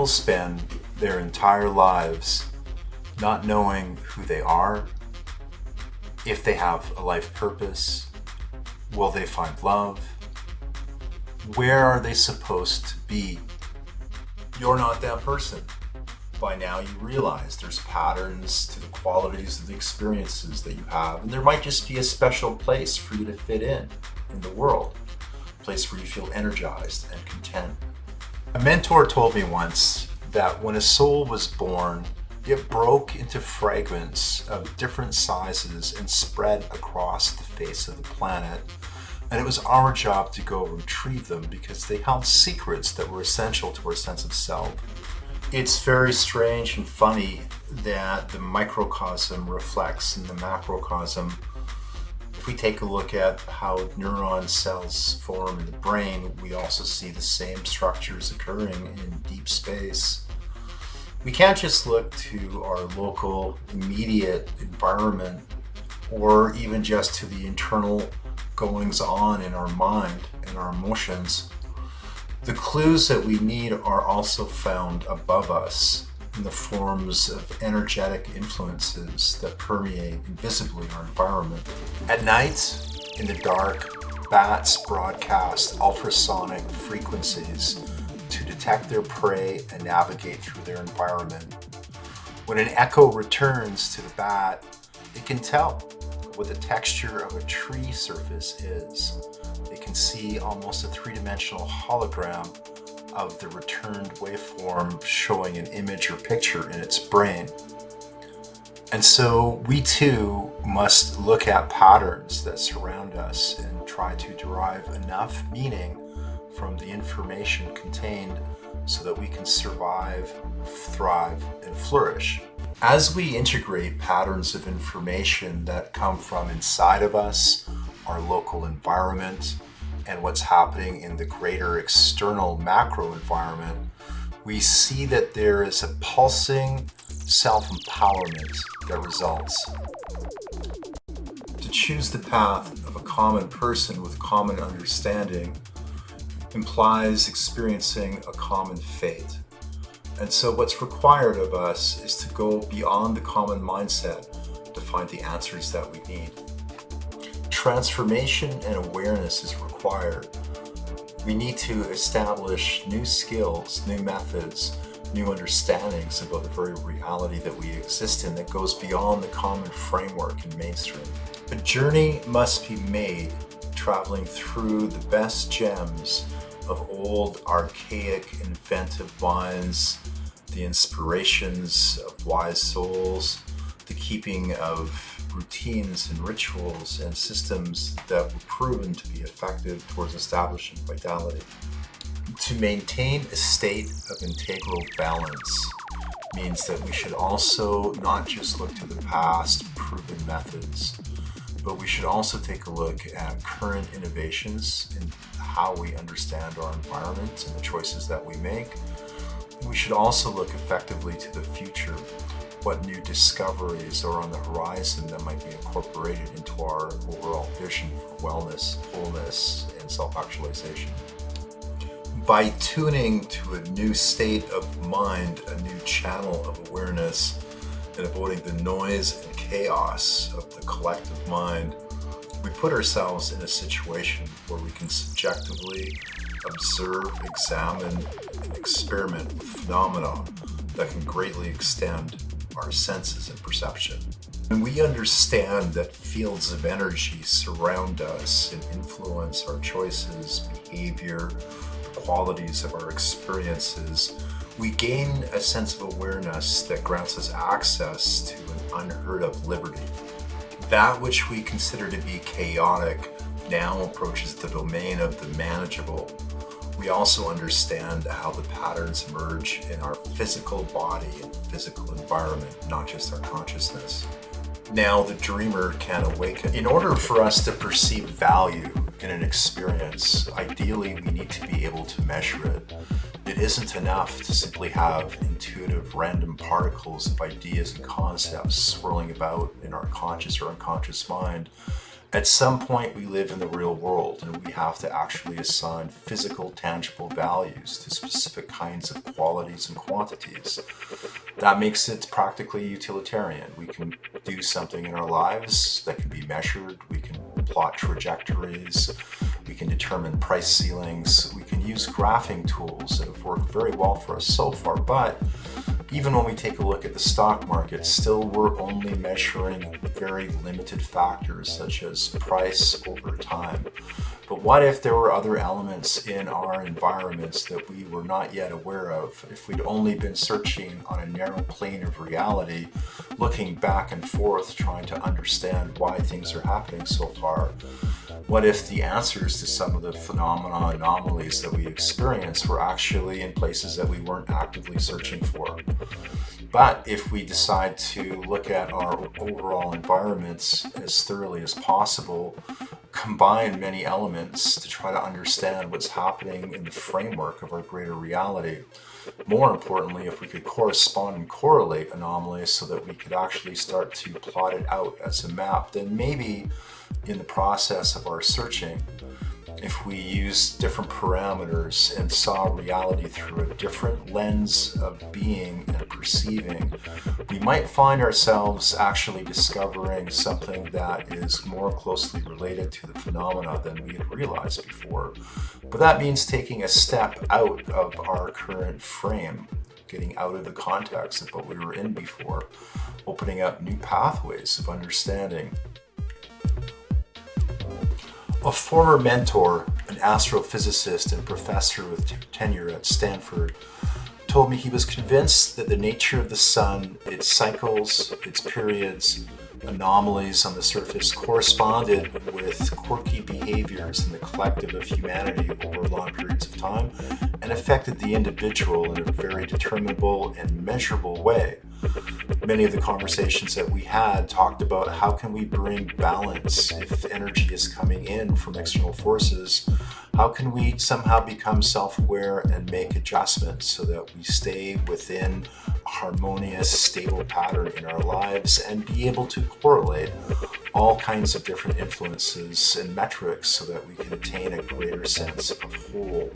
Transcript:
people spend their entire lives not knowing who they are, if they have a life purpose, will they find love, where are they supposed to be? You're not that person. By now you realize there's patterns to the qualities of the experiences that you have, and there might just be a special place for you to fit in the world, a place where you feel energized and content. A mentor told me once that when a soul was born, it broke into fragments of different sizes and spread across the face of the planet. And it was our job to go retrieve them because they held secrets that were essential to our sense of self. It's very strange and funny that the microcosm reflects in the macrocosm. If we take a look at how neuron cells form in the brain, we also see the same structures occurring in deep space. We can't just look to our local immediate environment or even just to the internal goings on in our mind and our emotions. The clues that we need are also found above us in the forms of energetic influences that permeate invisibly our environment. At night, in the dark, bats broadcast ultrasonic frequencies to detect their prey and navigate through their environment. When an echo returns to the bat, it can tell what the texture of a tree surface is. It can see almost a three-dimensional hologram of the returned waveform showing an image or picture in its brain. And so we too must look at patterns that surround us and try to derive enough meaning from the information contained so that we can survive, thrive, and flourish. As we integrate patterns of information that come from inside of us, our local environment, and what's happening in the greater external macro environment, we see that there is a pulsing self-empowerment that results. To choose the path of a common person with common understanding implies experiencing a common fate. And so what's required of us is to go beyond the common mindset to find the answers that we need. Transformation and awareness is required. We need to establish new skills, new methods, new understandings about the very reality that we exist in that goes beyond the common framework and mainstream. A journey must be made traveling through the best gems of old, archaic, inventive minds, the inspirations of wise souls, the keeping of routines and rituals and systems that were proven to be effective towards establishing vitality. To maintain a state of integral balance means that we should also not just look to the past proven methods, but we should also take a look at current innovations in how we understand our environment and the choices that we make. And we should also look effectively to the future, what new discoveries are on the horizon that might be incorporated into our overall vision for wellness, wholeness, and self-actualization. By tuning to a new state of mind, a new channel of awareness, and avoiding the noise and chaos of the collective mind, we put ourselves in a situation where we can subjectively observe, examine, and experiment with phenomena that can greatly extend our senses and perception. When we understand that fields of energy surround us and influence our choices, behavior, the qualities of our experiences, we gain a sense of awareness that grants us access to an unheard of liberty. That which we consider to be chaotic now approaches the domain of the manageable. We also understand how the patterns emerge in our physical body and physical environment, not just our consciousness. Now the dreamer can awaken. In order for us to perceive value in an experience, ideally we need to be able to measure it. It isn't enough to simply have intuitive random particles of ideas and concepts swirling about in our conscious or unconscious mind At some point, we live in the real world, and we have to actually assign physical, tangible values to specific kinds of qualities and quantities. That makes it practically utilitarian. We can do something in our lives that can be measured. We can plot trajectories. We can determine price ceilings. We can use graphing tools that have worked very well for us so far. But even when we take a look at the stock market, still we're only measuring very limited factors such as price over time. But what if there were other elements in our environments that we were not yet aware of? If we'd only been searching on a narrow plane of reality, looking back and forth, trying to understand why things are happening so far? What if the answers to some of the phenomena, anomalies that we experience were actually in places that we weren't actively searching for? But if we decide to look at our overall environments as thoroughly as possible, combine many elements to try to understand what's happening in the framework of our greater reality. More importantly, if we could correspond and correlate anomalies so that we could actually start to plot it out as a map, then maybe in the process of our searching, if we use different parameters and saw reality through a different lens of being and perceiving, we might find ourselves actually discovering something that is more closely related to the phenomena than we had realized before. But that means taking a step out of our current frame, getting out of the context of what we were in before, opening up new pathways of understanding. A former mentor, an astrophysicist and professor with tenure at Stanford, told me he was convinced that the nature of the sun, its cycles, its periods, anomalies on the surface corresponded with quirky behaviors in the collective of humanity over long periods of time and affected the individual in a very determinable and measurable way. Many of the conversations that we had talked about how can we bring balance if energy is coming in from external forces. How can we somehow become self-aware and make adjustments so that we stay within a harmonious, stable pattern in our lives and be able to correlate all kinds of different influences and metrics so that we can attain a greater sense of whole.